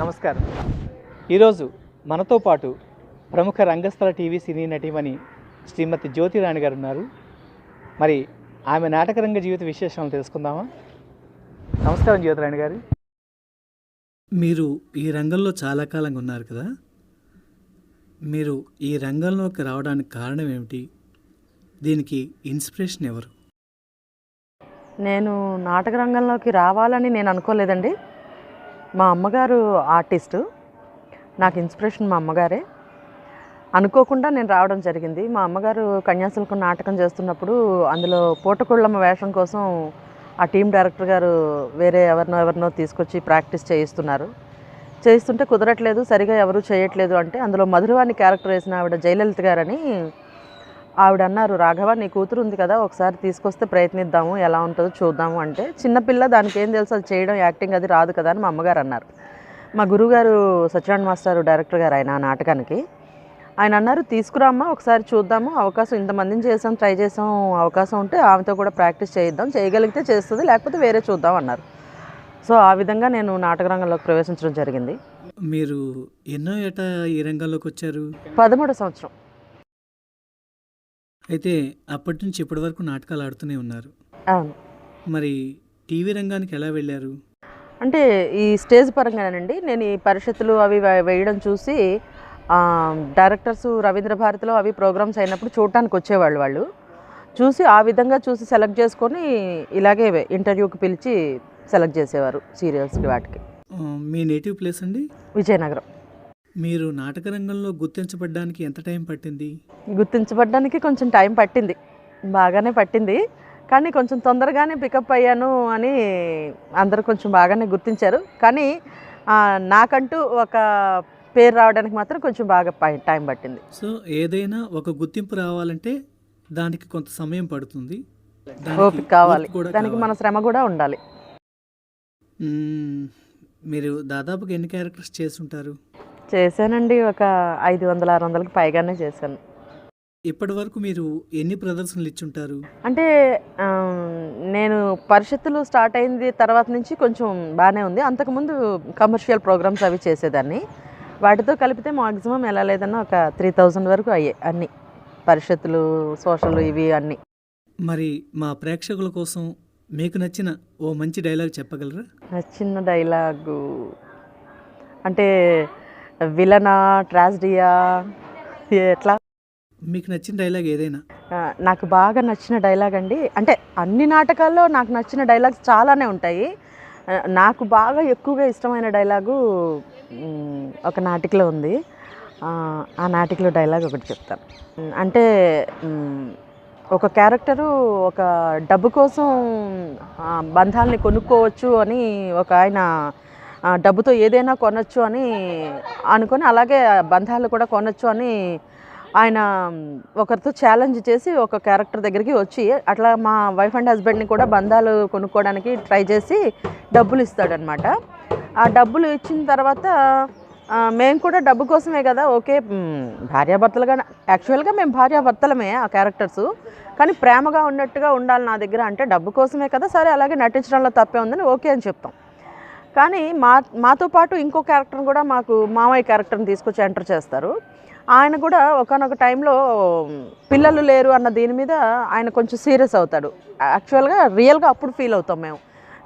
నమస్కారం. ఈరోజు మనతో పాటు ప్రముఖ రంగస్థల టీవీ సినీ నటీమణి శ్రీమతి జ్యోతిరాణి గారు ఉన్నారు. మరి ఆమె నాటకరంగ జీవిత విశేషాలను తెలుసుకుందామా? నమస్కారం జ్యోతిరాణి గారు. మీరు ఈ రంగంలో చాలా కాలంగా ఉన్నారు కదా, మీరు ఈ రంగంలోకి రావడానికి కారణం ఏమిటి? దీనికి ఇన్స్పిరేషన్ ఎవరు? నేను నాటక రంగంలోకి రావాలని నేను అనుకోలేదండి. మా అమ్మగారు ఆర్టిస్టు, నాకు ఇన్స్పిరేషన్ మా అమ్మగారే. అనుకోకుండా నేను రావడం జరిగింది. మా అమ్మగారు కన్యాశుల్కం నాటకం చేస్తున్నప్పుడు అందులో పూటకుళ్ళమ్మ వేషం కోసం ఆ టీం డైరెక్టర్ గారు వేరే ఎవరినో తీసుకొచ్చి ప్రాక్టీస్ చేయిస్తుంటే కుదరట్లేదు, సరిగా ఎవరు చేయట్లేదు అంటే అందులో మధురవాణి క్యారెక్టర్ వేసిన ఆవిడ జయలలిత గారని ఆవిడ అన్నారు, రాఘవ నీ కూతురు ఉంది కదా, ఒకసారి తీసుకొస్తే ప్రయత్నిద్దాము, ఎలా ఉంటుందో చూద్దాము అంటే, చిన్నపిల్ల దానికి ఏం తెలుసు, అది చేయడం యాక్టింగ్ అది రాదు కదా అని మా అమ్మగారు అన్నారు. మా గురువుగారు సత్యనారాయణ మాస్టర్ డైరెక్టర్ గారు ఆయన ఆ నాటకానికి, ఆయన అన్నారు తీసుకురామ్మా ఒకసారి చూద్దాము, అవకాశం ఇంతమందిని చేసాం, ట్రై చేసాం, అవకాశం ఉంటే ఆమెతో కూడా ప్రాక్టీస్ చేయిద్దాం, చేయగలిగితే చేస్తుంది, లేకపోతే వేరే చూద్దాం అన్నారు. సో ఆ విధంగా నేను నాటక రంగంలోకి ప్రవేశించడం జరిగింది. మీరు ఎన్నో ఏటా ఈ రంగంలోకి వచ్చారు? 13వ సంవత్సరం. అయితే అప్పటి నుంచి ఇప్పటి వరకు నాటకాలు ఆడుతూనే ఉన్నారు. అవును. మరి టీవీ రంగానికి ఎలా వెళ్ళారు? అంటే ఈ స్టేజ్ పరంగానండి. నేను ఈ పరిషత్తులు అవి వేయడం చూసి డైరెక్టర్స్ రవీంద్ర భారతిలో అవి ప్రోగ్రామ్స్ అయినప్పుడు చూడటానికి వచ్చేవాళ్ళు. వాళ్ళు చూసి ఆ విధంగా చూసి సెలెక్ట్ చేసుకొని ఇలాగే ఇంటర్వ్యూకి పిలిచి సెలెక్ట్ చేసేవారు సీరియల్స్కి వాటికి. మీ నేటివ్ ప్లేస్ అండి? విజయనగరం. మీరు నాటక రంగంలో గుర్తించబడడానికి ఎంత టైం పట్టింది? గుర్తించబడడానికి కొంచెం టైం పట్టింది, బాగానే పట్టింది. కానీ కొంచెం తొందరగానే పికప్ అయ్యాను అని అందరూ కొంచెం బాగానే గుర్తించారు. కానీ నాకంటూ ఒక పేరు రావడానికి మాత్రం కొంచెం బాగా టైం పట్టింది. సో ఏదైనా ఒక గుర్తింపు రావాలంటే దానికి కొంత సమయం పడుతుంది, ఓపిక కావాలి, దానికి మన శ్రమ కూడా ఉండాలి. మీరు దాదాపుగా ఎన్ని క్యారెక్టర్స్ చేస్తుంటారు? చేశానండి, ఒక 500-600కి పైగానే చేశాను. ఇప్పటి వరకు మీరు ఎన్ని ప్రదర్శనలు ఇచ్చుంటారు? అంటే నేను పరిషత్తులు స్టార్ట్ అయింది తర్వాత నుంచి కొంచెం బాగానే ఉంది. అంతకుముందు కమర్షియల్ ప్రోగ్రామ్స్ అవి చేసేదాన్ని. వాటితో కలిపితే మ్యాక్సిమం ఎలా లేదన్నా ఒక 3000 వరకు అయ్యాయి అన్నీ, పరిషత్తులు, సోషల్ ఇవి అన్నీ. మరి మా ప్రేక్షకుల కోసం మీకు నచ్చిన ఓ మంచి డైలాగ్ చెప్పగలరా? నచ్చిన డైలాగు అంటే విలనా, ట్రాజిడియా, ఎట్లా? మీకు నచ్చిన డైలాగ్ ఏదైనా? నాకు బాగా నచ్చిన డైలాగ్ అండి, అంటే అన్ని నాటకాల్లో నాకు నచ్చిన డైలాగ్స్ చాలానే ఉంటాయి. నాకు బాగా ఎక్కువగా ఇష్టమైన డైలాగు ఒక నాటికలో ఉంది. ఆ నాటికలో డైలాగ్ ఒకటి చెప్తాను. అంటే ఒక క్యారెక్టరు ఒక డబ్బు కోసం బంధాలని కొనుక్కోవచ్చు అని ఒక ఆయన డబ్బుతో ఏదైనా కొనొచ్చు అని అనుకొని, అలాగే బంధాలు కూడా కొనొచ్చు అని ఆయన ఒకరితో ఛాలెంజ్ చేసి ఒక క్యారెక్టర్ దగ్గరికి వచ్చి, అట్లా మా వైఫ్ అండ్ హస్బెండ్ని కూడా బంధాలు కొనుక్కోవడానికి ట్రై చేసి డబ్బులు ఇస్తాడనమాట. ఆ డబ్బులు ఇచ్చిన తర్వాత మేము కూడా డబ్బు కోసమే కదా, ఓకే భార్యాభర్తలుగా, యాక్చువల్గా మేము భార్యాభర్తలమే ఆ క్యారెక్టర్స్, కానీ ప్రేమగా ఉన్నట్టుగా ఉండాలి నా దగ్గర, అంటే డబ్బు కోసమే కదా, సరే అలాగే నటించడంలో తప్పే ఉందని ఓకే అని చెప్తాం. కానీ మాతో పాటు ఇంకో క్యారెక్టర్ని కూడా, మాకు మామయ్య క్యారెక్టర్ని తీసుకొచ్చి ఎంటర్ చేస్తారు. ఆయన కూడా ఒకానొక టైంలో పిల్లలు లేరు అన్న దీని మీద ఆయన కొంచెం సీరియస్ అవుతాడు. యాక్చువల్గా రియల్గా అప్పుడు ఫీల్ అవుతాం మేము,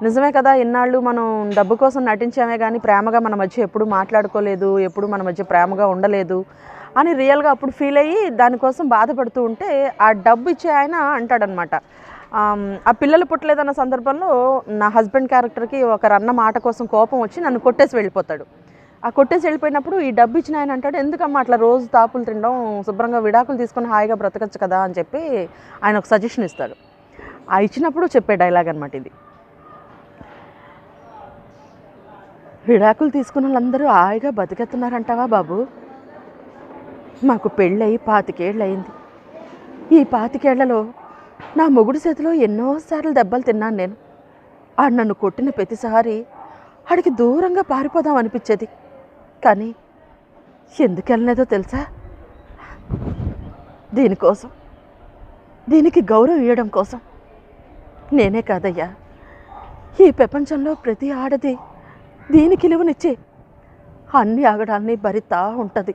నిజమే కదా, ఇన్నాళ్ళు మనం డబ్బు కోసం నటించామే కానీ ప్రేమగా మన మధ్య ఎప్పుడు మాట్లాడుకోలేదు, ఎప్పుడు మన మధ్య ప్రేమగా ఉండలేదు అని రియల్గా అప్పుడు ఫీల్ అయ్యి దానికోసం బాధపడుతూ ఉంటే, ఆ డబ్బు ఇచ్చే ఆయన అంటాడనమాట, ఆ పిల్లలు పుట్టలేదన్న సందర్భంలో నా హస్బెండ్ క్యారెక్టర్కి ఒకరన్న మాట కోసం కోపం వచ్చి నన్ను కొట్టేసి వెళ్ళిపోతాడు. ఆ కొట్టేసి వెళ్ళిపోయినప్పుడు ఈ డబ్బు ఇచ్చిన ఆయన అంటాడు, ఎందుకమ్మా అట్లా రోజు తాపులు తినడం, శుభ్రంగా విడాకులు తీసుకొని హాయిగా బ్రతకచ్చు కదా అని చెప్పి ఆయన ఒక సజెషన్ ఇస్తాడు. ఆ ఇచ్చినప్పుడు చెప్పే డైలాగ్ అనమాట ఇది. విడాకులు తీసుకున్న వాళ్ళందరూ హాయిగా బతికెత్తున్నారంటావా బాబు? మాకు పెళ్ళయి 25 ఏళ్ళు అయింది. ఈ 25 ఏళ్లలో నా మొగుడు చేతిలో ఎన్నోసార్లు దెబ్బలు తిన్నాను నేను. ఆడు నన్ను కొట్టిన ప్రతిసారి ఆడికి దూరంగా పారిపోదాం అనిపించేది, కానీ ఎందుకు వెళ్ళలేదో తెలుసా? దీనికోసం, దీనికి గౌరవం ఇవ్వడం కోసం. నేనే కాదయ్యా, ఈ ప్రపంచంలో ప్రతి ఆడది దీనికి విలువనిచ్చి అన్ని ఆగడాల్ని భరితా ఉంటుంది.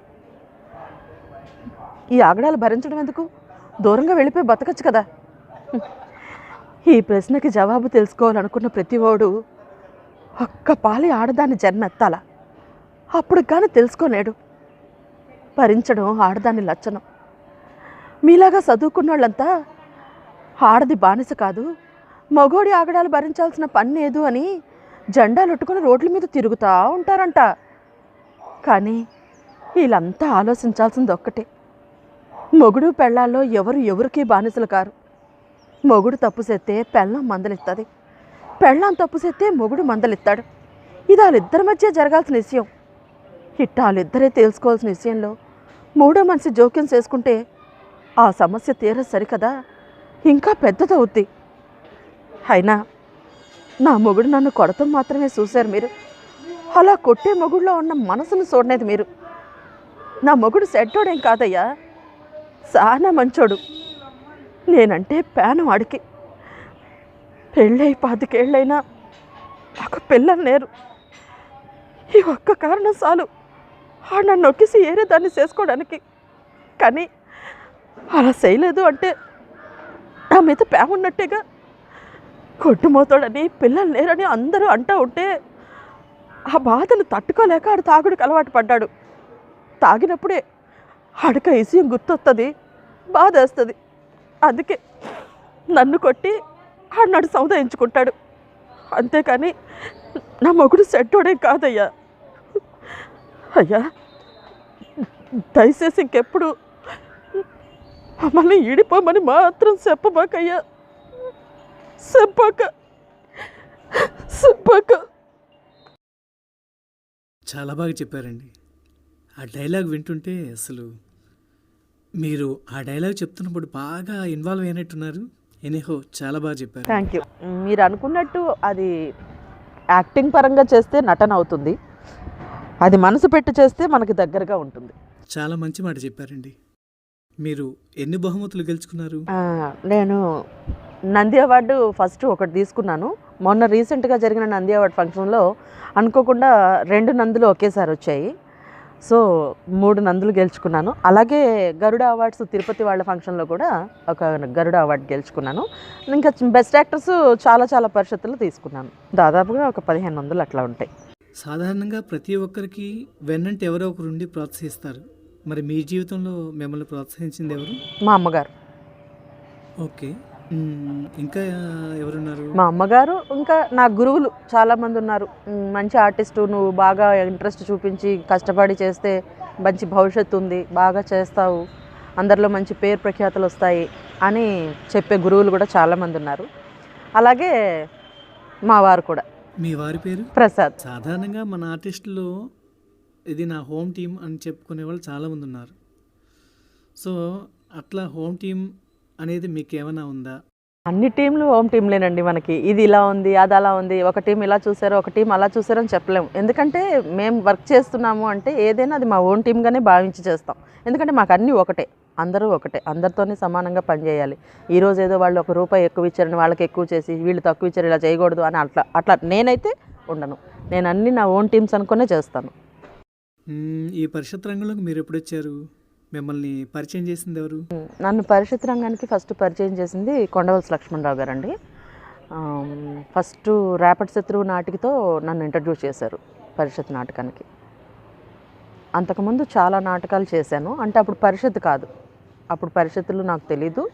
ఈ ఆగడాలు భరించడం ఎందుకు? దూరంగా వెళ్ళిపోయి బతకచ్చు కదా. ఈ ప్రశ్నకి జవాబు తెలుసుకోవాలనుకున్న ప్రతివాడు ఒక్క పాలి ఆడదాని జన్మెత్తాల. అప్పుడు కానీ తెలుసుకోలేడు. భరించడం ఆడదాని లక్షణం. మీలాగా చదువుకున్న వాళ్ళంతా ఆడది బానిస కాదు, మగోడి ఆగడాలు భరించాల్సిన పని లేదు అని జెండాలు ఒట్టుకుని రోడ్ల మీద తిరుగుతూ ఉంటారంట. కానీ వీళ్ళంతా ఆలోచించాల్సింది ఒక్కటే, మొగుడు పెళ్ళాల్లో ఎవరికి బానిసలు కారు. మొగుడు తప్పు చేస్తే పెళ్ళం మందలిస్తుంది, పెళ్ళం తప్పు చేస్తే మొగుడు మందలిస్తాడు. ఇది వాళ్ళిద్దరి మధ్య జరగాల్సిన విషయం. ఇట్ట వాళ్ళిద్దరే తెలుసుకోవాల్సిన విషయంలో మూడో మనిషి జోక్యం చేసుకుంటే ఆ సమస్య తీరదు సరికదా, ఇంకా పెద్దదవుద్ది. అయినా నా మొగుడు నన్ను కొడతాం మాత్రమే చూశారు మీరు. అలా కొట్టే మొగుడులో ఉన్న మనసును చూడలేదు మీరు. నా మొగుడు సెట్టోడేం కాదయ్యా, చాలా మంచోడు. నేనంటే పేనం వాడికి. పెళ్ళై 25 ఏళ్ళైనా నాకు పిల్లలు లేరు. ఈ ఒక్క కారణం చాలు ఆడు నన్ను నొక్కిసి ఏరే దాన్ని చేసుకోవడానికి. కానీ అలా చేయలేదు అంటే నా మీద ప్రేమ ఉన్నట్టేగా. కొట్టుమోతాడని పిల్లలు లేరని అందరూ అంటూ ఉంటే ఆ బాధను తట్టుకోలేక ఆడు తాగుడికి అలవాటు పడ్డాడు. తాగినప్పుడే ఆడిక విషయం గుర్తొస్తుంది, బాధ వేస్తుంది. అందుకే నన్ను కొట్టి ఆడినాడు సముదాయించుకుంటాడు. అంతేకాని నా మొగుడు సెట్టోడే కాదయ్యా. అయ్యా దయచేసి ఇంకెప్పుడు మమ్మల్ని ఈడిపోమని మాత్రం చెప్పబాకయ్యా, చెప్పాక. చాలా బాగా చెప్పారండి. ఆ డైలాగ్ వింటుంటే అసలు మీరు ఆ డైలాగ్ చెప్తున్నప్పుడు బాగా ఇన్వాల్వ్ అయినట్టున్నారు. ఎనీహో చాలా బాగా చెప్పారు. Thank you. మీరు అనుకున్నట్టు అది యాక్టింగ్ పరంగా చేస్తే నటన అవుతుంది, అది మనసు పెట్టి చేస్తే మనకి దగ్గరగా ఉంటుంది. చాలా మంచి మాట చెప్పారండి. మీరు ఎన్ని బహుమతులు గెలుచుకున్నారు? నేను నంది అవార్డు ఫస్ట్ ఒకటి తీసుకున్నాను. మొన్న రీసెంట్గా జరిగిన నంది అవార్డు ఫంక్షన్లో అనుకోకుండా 2 నందులు ఒకేసారి వచ్చాయి. సో 3 నందులు గెలుచుకున్నాను. అలాగే గరుడ అవార్డ్స్ తిరుపతి వాళ్ళ ఫంక్షన్లో కూడా ఒక గరుడ అవార్డు గెలుచుకున్నాను. ఇంకా బెస్ట్ యాక్టర్స్ చాలా పరిషత్తులు తీసుకున్నాను. దాదాపుగా ఒక 15 నందులు అట్లా ఉంటాయి. సాధారణంగా ప్రతి ఒక్కరికి వెన్నంటే ఎవరో ఒకరు ఉండి ప్రోత్సహిస్తారు. మరి మీ జీవితంలో మిమ్మల్ని ప్రోత్సహించింది ఎవరు? మా అమ్మగారు. ఓకే, ఇంకా ఎవరున్నారు? మా అమ్మగారు, ఇంకా నా గురువులు చాలామంది ఉన్నారు. మంచి ఆర్టిస్టు, నువ్వు బాగా ఇంట్రెస్ట్ చూపించి కష్టపడి చేస్తే మంచి భవిష్యత్తు ఉంది, బాగా చేస్తావు, అందరిలో మంచి పేరు ప్రఖ్యాతులు వస్తాయి అని చెప్పే గురువులు కూడా చాలామంది ఉన్నారు. అలాగే మా వారు కూడా. మీ వారి పేరు? ప్రసాద్. సాధారణంగా మన ఆర్టిస్టులో ఇది నా హోమ్ టీమ్ అని చెప్పుకునే వాళ్ళు చాలామంది ఉన్నారు. సో అట్లా హోమ్ టీమ్ అనేది మీకు ఏమైనా ఉందా? అన్ని టీంలు హోమ్ టీంలేనండి మనకి. ఇది ఇలా ఉంది, అది అలా ఉంది, ఒక టీం ఇలా చూసారు, ఒక టీం అలా చూసారు అని చెప్పలేము. ఎందుకంటే మేము వర్క్ చేస్తున్నాము అంటే ఏదైనా అది మా ఓన్ టీమ్గానే భావించి చేస్తాం. ఎందుకంటే మాకు అన్నీ ఒకటే, అందరూ ఒకటే, అందరితోనే సమానంగా పనిచేయాలి. ఈరోజు ఏదో వాళ్ళు ₹1 ఎక్కువ ఇచ్చారని వాళ్ళకి ఎక్కువ చేసి వీళ్ళు తక్కువ ఇచ్చారు ఇలా చేయకూడదు అని అట్లా నేనైతే ఉండను. నేను అన్నీ నా ఓన్ టీమ్స్ అనుకునే చేస్తాను. ఈ పరిషత్ రంగంలోకి మీరు ఎప్పుడు వచ్చారు? మిమ్మల్ని పరిచయం చేసింది ఎవరు? నన్ను పరిషత్ రంగానికి ఫస్ట్ పరిచయం చేసింది కొండవలసి లక్ష్మణరావు గారండి. ఫస్ట్ రేపటి శత్రువు నాటికతో నన్ను ఇంట్రడ్యూస్ చేశారు పరిషత్ నాటకానికి. అంతకుముందు చాలా నాటకాలు చేశాను. అంటే అప్పుడు పరిషత్ కాదు, అప్పుడు పరిషత్తులు నాకు తెలీదు.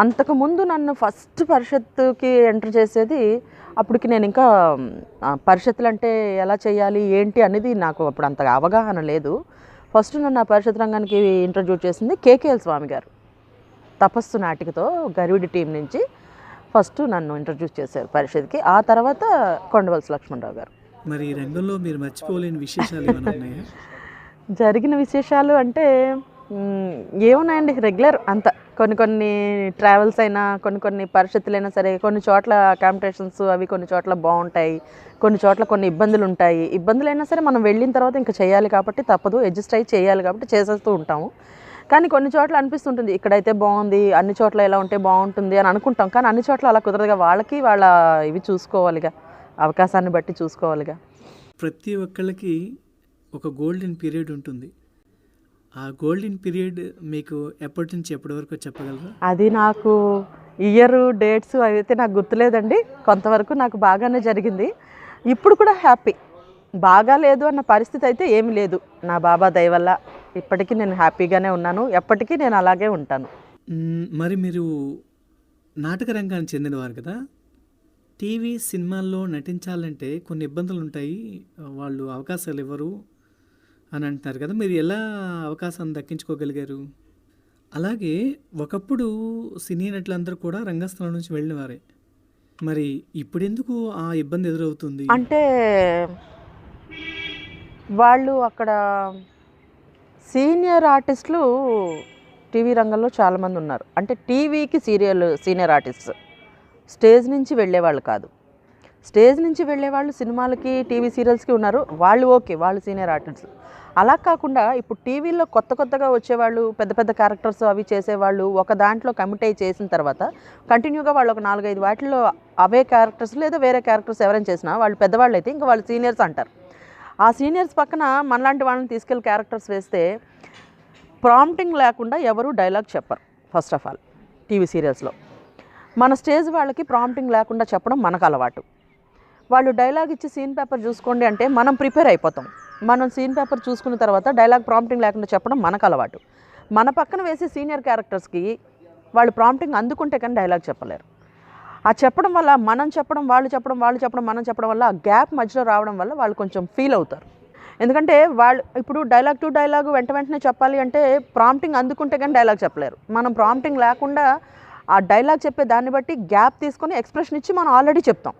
అంతకుముందు నన్ను ఫస్ట్ పరిషత్తుకి ఎంటర్ చేసేది అప్పటికి నేను ఇంకా పరిషత్తులు అంటే ఎలా చేయాలి ఏంటి అనేది నాకు అప్పుడు అంతగా అవగాహన లేదు. ఫస్ట్ నన్ను ఆ పరిషత్ రంగానికి ఇంట్రడ్యూస్ చేసింది కేకేఎల్ స్వామి గారు. తపస్సు నాటికతో గరివిడి టీం నుంచి ఫస్ట్ నన్ను ఇంట్రడ్యూస్ చేశారు పరిషత్కి. ఆ తర్వాత కొండవలసి లక్ష్మణరావు గారు. మరి ఈ రంగంలో మీరు మర్చిపోలేని విశేషాలు ఏమైనా ఉన్నాయా? జరిగిన విశేషాలు అంటే ఏమున్నాయండి, రెగ్యులర్ అంతా. కొన్ని ట్రావెల్స్ అయినా, కొన్ని పరిస్థితులైనా సరే, కొన్ని చోట్ల కాంపిటీషన్స్ అవి కొన్ని చోట్ల బాగుంటాయి, కొన్ని చోట్ల కొన్ని ఇబ్బందులు ఉంటాయి. ఇబ్బందులైనా సరే మనం వెళ్ళిన తర్వాత ఇంకా చేయాలి కాబట్టి తప్పదు, అడ్జస్ట్ అయ్యి చేయాలి కాబట్టి చేసేస్తూ ఉంటాము. కానీ కొన్ని చోట్ల అనిపిస్తుంటుంది ఇక్కడైతే బాగుంది, అన్ని చోట్ల ఎలా ఉంటే బాగుంటుంది అని అనుకుంటాం. కానీ అన్ని చోట్ల అలా కుదరదుగా, వాళ్ళ ఇవి చూసుకోవాలిగా, అవకాశాన్ని బట్టి చూసుకోవాలిగా. ప్రతి ఒక్కళ్ళకి ఒక గోల్డెన్ పీరియడ్ ఉంటుంది. ఆ గోల్డెన్ పీరియడ్ మీకు ఎప్పటి నుంచి ఎప్పటి వరకు చెప్పగలరా? అది నాకు ఇయర్ డేట్స్ అయితే నాకు గుర్తులేదండి. కొంతవరకు నాకు బాగానే జరిగింది. ఇప్పుడు కూడా హ్యాపీ. బాగా లేదు అన్న పరిస్థితి అయితే ఏమి లేదు. నా బాబా దయ వల్ల ఇప్పటికీ నేను హ్యాపీగానే ఉన్నాను. ఎప్పటికీ నేను అలాగే ఉంటాను. మరి మీరు నాటక రంగానికి చెందినవారు కదా, టీవీ సినిమాల్లో నటించాలంటే కొన్ని ఇబ్బందులు ఉంటాయి, వాళ్ళు అవకాశాలు ఇవ్వరు అని అంటున్నారు కదా, మీరు ఎలా అవకాశాన్ని దక్కించుకోగలిగారు? అలాగే ఒకప్పుడు సినీ నటులందరూ కూడా రంగస్థలం నుంచి వెళ్ళినవారే, మరి ఇప్పుడు ఎందుకు ఆ ఇబ్బంది ఎదురవుతుంది? అంటే వాళ్ళు అక్కడ సీనియర్ ఆర్టిస్టులు టీవీ రంగంలో చాలామంది ఉన్నారు. అంటే టీవీకి సీనియర్ ఆర్టిస్ట్స్ స్టేజ్ నుంచి వెళ్ళేవాళ్ళు కాదు. స్టేజ్ నుంచి వెళ్ళేవాళ్ళు సినిమాలకి టీవీ సీరియల్స్కి ఉన్నారు. వాళ్ళు ఓకే, వాళ్ళు సీనియర్ ఆర్టిస్టులు. అలా కాకుండా ఇప్పుడు టీవీలో కొత్తగా వచ్చేవాళ్ళు, పెద్ద పెద్ద క్యారెక్టర్స్ అవి చేసేవాళ్ళు ఒక దాంట్లో కమిట్ అయ్యి చేసిన తర్వాత కంటిన్యూగా వాళ్ళు ఒక 4-5 వాటిల్లో అవే క్యారెక్టర్స్ లేదా వేరే క్యారెక్టర్స్ ఎవరైనా చేసినా వాళ్ళు పెద్దవాళ్ళు అయితే ఇంకా వాళ్ళు సీనియర్స్ అంటారు. ఆ సీనియర్స్ పక్కన మనలాంటి వాళ్ళని తీసుకెళ్ళి క్యారెక్టర్స్ వేస్తే ప్రాంప్టింగ్ లేకుండా ఎవరు డైలాగ్ చెప్పరు. ఫస్ట్ ఆఫ్ ఆల్ టీవీ సీరియల్స్లో మన స్టేజ్ వాళ్ళకి ప్రాంప్టింగ్ లేకుండా చెప్పడం మనకు అలవాటు. వాళ్ళు డైలాగ్ ఇచ్చి సీన్ పేపర్ చూసుకోండి అంటే మనం ప్రిపేర్ అయిపోతాం. మనం సీన్ పేపర్ చూసుకున్న తర్వాత డైలాగ్ ప్రాంప్టింగ్ లేకుండా చెప్పడం మనకు అలవాటు. మన పక్కన వేసే సీనియర్ క్యారెక్టర్స్కి వాళ్ళు ప్రాంప్టింగ్ అందుకుంటే కానీ డైలాగ్ చెప్పలేరు. ఆ చెప్పడం వల్ల మనం చెప్పడం, వాళ్ళు చెప్పడం, మనం చెప్పడం వల్ల ఆ గ్యాప్ మధ్యలో రావడం వల్ల వాళ్ళు కొంచెం ఫీల్ అవుతారు. ఎందుకంటే వాళ్ళు ఇప్పుడు డైలాగ్ టు డైలాగ్ వెంటనే చెప్పాలి అంటే ప్రాంప్టింగ్ అందుకుంటే కానీ డైలాగ్ చెప్పలేరు. మనం ప్రాంప్టింగ్ లేకుండా ఆ డైలాగ్ చెప్పే దాన్ని బట్టి గ్యాప్ తీసుకొని ఎక్స్ప్రెషన్ ఇచ్చి మనం ఆల్రెడీ చెప్తాం.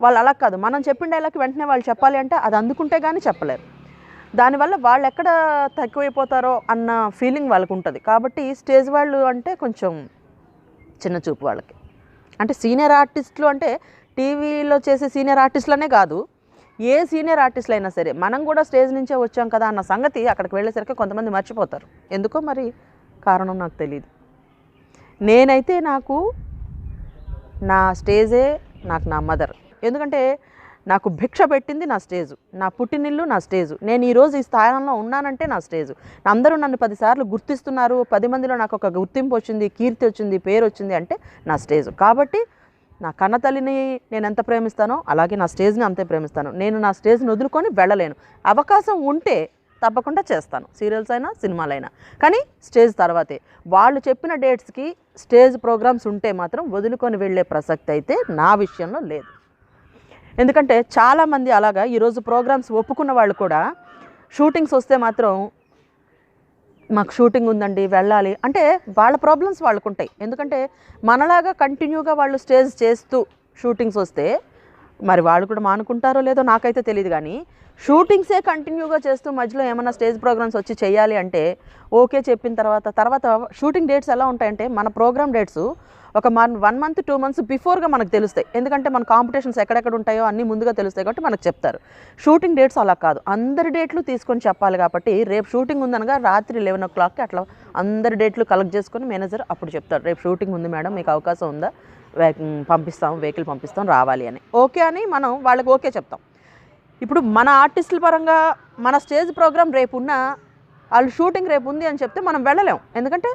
వాళ్ళు అలా కాదు, మనం చెప్పిన డైలాగ్ వెంటనే వాళ్ళు చెప్పాలి అంటే అది అందుకుంటే కానీ చెప్పలేరు. దానివల్ల వాళ్ళు ఎక్కడ తక్కువైపోతారో అన్న ఫీలింగ్ వాళ్ళకు ఉంటుంది. కాబట్టి స్టేజ్ వాళ్ళు అంటే కొంచెం చిన్న చూపు వాళ్ళకి. అంటే సీనియర్ ఆర్టిస్టులు అంటే టీవీలో చేసే సీనియర్ ఆర్టిస్టులనే కాదు, ఏ సీనియర్ ఆర్టిస్టులు అయినా సరే మనం కూడా స్టేజ్ నుంచే వచ్చాం కదా అన్న సంగతి అక్కడికి వెళ్ళేసరికి కొంతమంది మర్చిపోతారు. ఎందుకో మరి కారణం నాకు తెలియదు. నేనైతే నాకు నా స్టేజే నాకు నా మదర్. ఎందుకంటే నాకు భిక్ష పెట్టింది నా స్టేజు, నా పుట్టినిల్లు నా స్టేజు. నేను ఈరోజు ఈ స్థానంలో ఉన్నానంటే నా స్టేజు. అందరూ నన్ను 10 సార్లు గుర్తిస్తున్నారు, 10 మందిలో నాకు ఒక గుర్తింపు వచ్చింది, కీర్తి వచ్చింది, పేరు వచ్చింది అంటే నా స్టేజు. కాబట్టి నా కన్న తల్లిని నేను ఎంత ప్రేమిస్తానో అలాగే నా స్టేజ్ని అంతే ప్రేమిస్తాను. నేను నా స్టేజ్ని వదులుకొని వెళ్ళలేను. అవకాశం ఉంటే తప్పకుండా చేస్తాను, సీరియల్స్ అయినా సినిమాలైనా. కానీ స్టేజ్ తర్వాతే. వాళ్ళు చెప్పిన డేట్స్కి స్టేజ్ ప్రోగ్రామ్స్ ఉంటే మాత్రం వదులుకొని వెళ్ళే ప్రసక్తి అయితే నా విషయంలో లేదు. ఎందుకంటే చాలామంది అలాగా ఈరోజు ప్రోగ్రామ్స్ ఒప్పుకున్న వాళ్ళు కూడా షూటింగ్స్ వస్తే మాత్రం మాకు షూటింగ్ ఉందండి వెళ్ళాలి అంటే వాళ్ళ ప్రాబ్లమ్స్ వాళ్ళకు ఉంటాయి. ఎందుకంటే మనలాగా కంటిన్యూగా వాళ్ళు స్టేజ్ చేస్తూ షూటింగ్స్ వస్తే మరి వాళ్ళు కూడా మానుకుంటారో లేదో నాకైతే తెలియదు. కానీ షూటింగ్సే కంటిన్యూగా చేస్తూ మధ్యలో ఏమైనా స్టేజ్ ప్రోగ్రామ్స్ వచ్చి చేయాలి అంటే ఓకే చెప్పిన తర్వాత షూటింగ్ డేట్స్ ఎలా ఉంటాయంటే మన ప్రోగ్రామ్ డేట్స్ ఒక 1 మంత్ 2 మంత్స్ బిఫోర్గా మనకు తెలుస్తాయి. ఎందుకంటే మన కాంపిటీషన్స్ ఎక్కడెక్కడ ఉంటాయో అన్నీ ముందుగా తెలుస్తాయి కాబట్టి మనకు చెప్తారు. షూటింగ్ డేట్స్ అలా కాదు, అందరి డేట్లు తీసుకొని చెప్పాలి. కాబట్టి రేపు షూటింగ్ ఉందనగా రాత్రి 11 o'clockకి అట్లా అందరి డేట్లు కలెక్ట్ చేసుకొని మేనేజర్ అప్పుడు చెప్తారు, రేపు షూటింగ్ ఉంది మేడం, మీకు అవకాశం ఉందా, వెహికల్ పంపిస్తాం రావాలి అని. ఓకే అని మనం వాళ్ళకి ఓకే చెప్తాం. ఇప్పుడు మన ఆర్టిస్టుల పరంగా మన స్టేజ్ ప్రోగ్రామ్ రేపు ఉన్న వాళ్ళు షూటింగ్ రేపు ఉంది అని చెప్తే మనం వెళ్ళలేం. ఎందుకంటే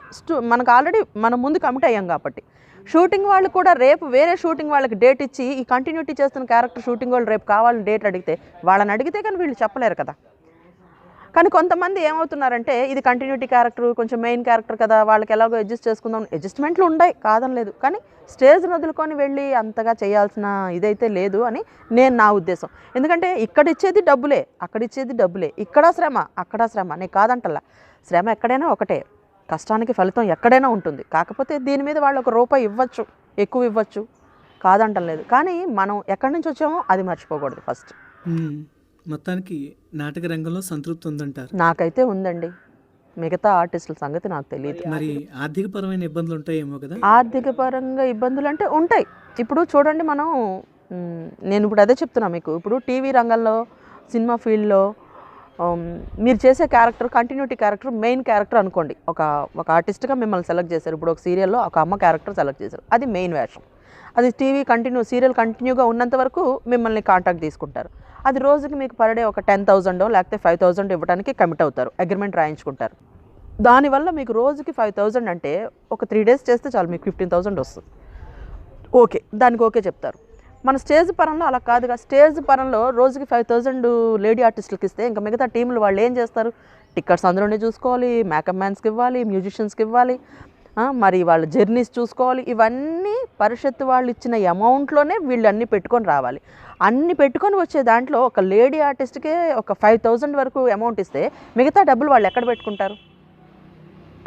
మనకు ఆల్రెడీ మనం ముందు కమిట్ అయ్యాం కాబట్టి. షూటింగ్ వాళ్ళు కూడా రేపు వేరే షూటింగ్ వాళ్ళకి డేట్ ఇచ్చి ఈ కంటిన్యూటీ చేస్తున్న క్యారెక్టర్ షూటింగ్ వాళ్ళు రేపు కావాలని డేట్ అడిగితే వాళ్ళని అడిగితే కానీ వీళ్ళు చెప్పలేరు కదా. కానీ కొంతమంది ఏమవుతున్నారంటే ఇది కంటిన్యూటీ క్యారెక్టర్, కొంచెం మెయిన్ క్యారెక్టర్ కదా, వాళ్ళకి ఎలాగో అడ్జస్ట్ చేసుకుందాం, అడ్జస్ట్మెంట్లు ఉన్నాయి కాదనలేదు. కానీ స్టేజ్ వదులుకొని వెళ్ళి అంతగా చేయాల్సిన ఇదైతే లేదు అని నా ఉద్దేశం. ఎందుకంటే ఇక్కడ ఇచ్చేది డబ్బులే, అక్కడ ఇచ్చేది డబ్బులే, ఇక్కడ శ్రమ అక్కడ శ్రమ. నేను కాదంటల్లా, శ్రమ ఎక్కడైనా ఒకటే, కష్టానికి ఫలితం ఎక్కడైనా ఉంటుంది. కాకపోతే దీని మీద వాళ్ళు ₹1 ఇవ్వచ్చు, ఎక్కువ ఇవ్వచ్చు, కాదంటలేదు. కానీ మనం ఎక్కడి నుంచి వచ్చామో అది మర్చిపోకూడదు ఫస్ట్. మొత్తానికి నాటక రంగంలో సంతృప్తి ఉందంటారు? నాకైతే ఉందండి, మిగతా ఆర్టిస్టుల సంగతి నాకు తెలియదు. మరి ఆర్థికపరమైన ఇబ్బందులు ఉంటాయేమో కదా? ఆర్థిక పరంగా ఇబ్బందులు అంటే ఉంటాయి. ఇప్పుడు చూడండి నేను ఇప్పుడు అదే చెప్తున్నా మీకు. ఇప్పుడు టీవీ రంగంలో సినిమా ఫీల్డ్లో మీరు చేసే character continuity character, main character అనుకోండి. ఒక ఆర్టిస్ట్గా మిమ్మల్ని సెలెక్ట్ చేశారు. ఇప్పుడు ఒక సీరియల్లో ఒక అమ్మ క్యారెక్టర్ సెలెక్ట్ చేశారు, అది మెయిన్ వేషం. అది సీరియల్ కంటిన్యూగా ఉన్నంత వరకు మిమ్మల్ని కాంటాక్ట్ తీసుకుంటారు. అది రోజుకి మీకు పర్ డే ఒక 10,000 లేకపోతే 5,000 ఇవ్వడానికి కమిట్ అవుతారు, అగ్రిమెంట్ రాయించుకుంటారు. దానివల్ల మీకు రోజుకి 5,000 అంటే ఒక 3 days చేస్తే చాలు మీకు 15,000 వస్తుంది. ఓకే, దానికి ఓకే చెప్తారు. మన స్టేజ్ పరంలో అలా కాదుగా. స్టేజ్ పరంలో రోజుకి 5,000 లేడీ ఆర్టిస్టులకి ఇస్తే ఇంకా మిగతా టీంలు వాళ్ళు ఏం చేస్తారు? టికెట్స్ అందులోనే చూసుకోవాలి, మేకప్ మ్యాన్స్కి ఇవ్వాలి, మ్యూజిషియన్స్కి ఇవ్వాలి, మరి వాళ్ళ జర్నీస్ చూసుకోవాలి. ఇవన్నీ పరిషత్ వాళ్ళు ఇచ్చిన అమౌంట్లోనే వీళ్ళు అన్నీ పెట్టుకొని రావాలి. అన్ని పెట్టుకొని వచ్చే దాంట్లో ఒక లేడీ ఆర్టిస్ట్కే ఒక 5,000 వరకు అమౌంట్ ఇస్తే మిగతా డబ్బులు వాళ్ళు ఎక్కడ పెట్టుకుంటారు?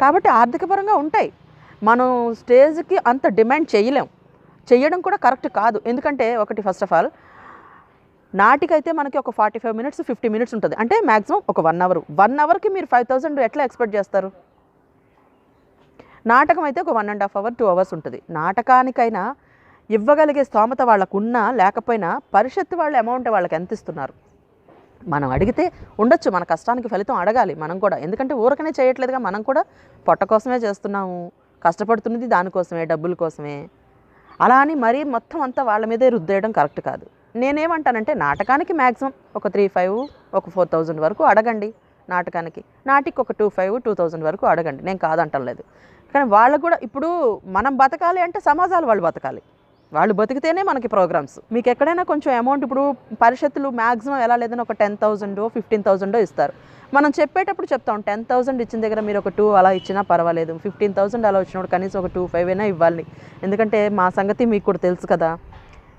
కాబట్టి ఆర్థిక పరంగా ఉంటాయి. మనం స్టేజ్కి అంత డిమాండ్ చేయడం కూడా కరెక్ట్ కాదు. ఎందుకంటే ఒకటి, ఫస్ట్ ఆఫ్ ఆల్ నాటికైతే మనకి ఒక 45 minutes 50 minutes ఉంటుంది, అంటే మ్యాక్సిమం ఒక 1 hour. 1 hourకి మీరు 5,000 ఎట్లా ఎక్స్పెక్ట్ చేస్తారు? నాటకం అయితే ఒక 1.5 hour 2 hours ఉంటుంది. నాటకానికైనా ఇవ్వగలిగే స్తోమత వాళ్ళకు ఉన్నా లేకపోయినా పరిషత్ వాళ్ళ అమౌంట్ వాళ్ళకి ఎంత ఇస్తున్నారు? మనం అడిగితే ఉండొచ్చు, మన కష్టానికి ఫలితం అడగాలి మనం కూడా. ఎందుకంటే ఊరకనే చేయట్లేదుగా, మనం కూడా పొట్ట కోసమే చేస్తున్నాము, కష్టపడుతున్నది దానికోసమే, డబ్బుల కోసమే. అలా అని మరీ మొత్తం అంతా వాళ్ళ మీదే రుద్దేయడం కరెక్ట్ కాదు. నేనేమంటానంటే నాటకానికి మ్యాక్సిమం ఒక 3,500 ఒక 4,000 వరకు అడగండి. నాటికి ఒక 2,500 2,000 వరకు అడగండి, నేను కాదంటలేదు. కానీ వాళ్ళకు కూడా ఇప్పుడు మనం బతకాలి అంటే సమాజాలు వాళ్ళు బతకాలి, వాళ్ళు బతికితేనే మనకి ప్రోగ్రామ్స్. మీకు ఎక్కడైనా కొంచెం అమౌంట్, ఇప్పుడు పరిషత్తులు మ్యాక్సిమం ఎలా లేదని ఒక 10,000 15,000 ఇస్తారు. మనం చెప్పేటప్పుడు చెప్తాం 10,000 ఇచ్చిన దగ్గర మీరు ఒక 2 అలా ఇచ్చినా పర్వాలేదు, 15,000 అలా వచ్చినప్పుడు కనీసం ఒక 2,500 అయినా ఇవ్వాలి. ఎందుకంటే మా సంగతి మీకు కూడా తెలుసు కదా,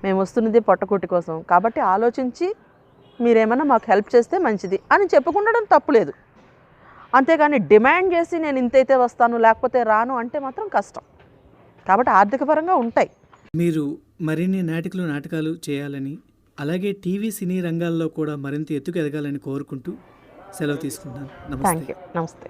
మేము వస్తున్నది పొట్టకూటి కోసం. కాబట్టి ఆలోచించి మీరేమన్నా మాకు హెల్ప్ చేస్తే మంచిది అని చెప్పుకుండడం తప్పులేదు. అంతేగాని డిమాండ్ చేసి నేను ఇంతైతే వస్తాను లేకపోతే రాను అంటే మాత్రం కష్టం. కాబట్టి ఆర్థిక పరంగా ఉంటాయి. మీరు మరిన్ని నాటకాలు చేయాలని, అలాగే టీవీ సినీ రంగాల్లో కూడా మరింత ఎత్తుకు ఎదగాలని కోరుకుంటూ సెలవు తీసుకుంటాను. నమస్తే. Thank you. నమస్తే.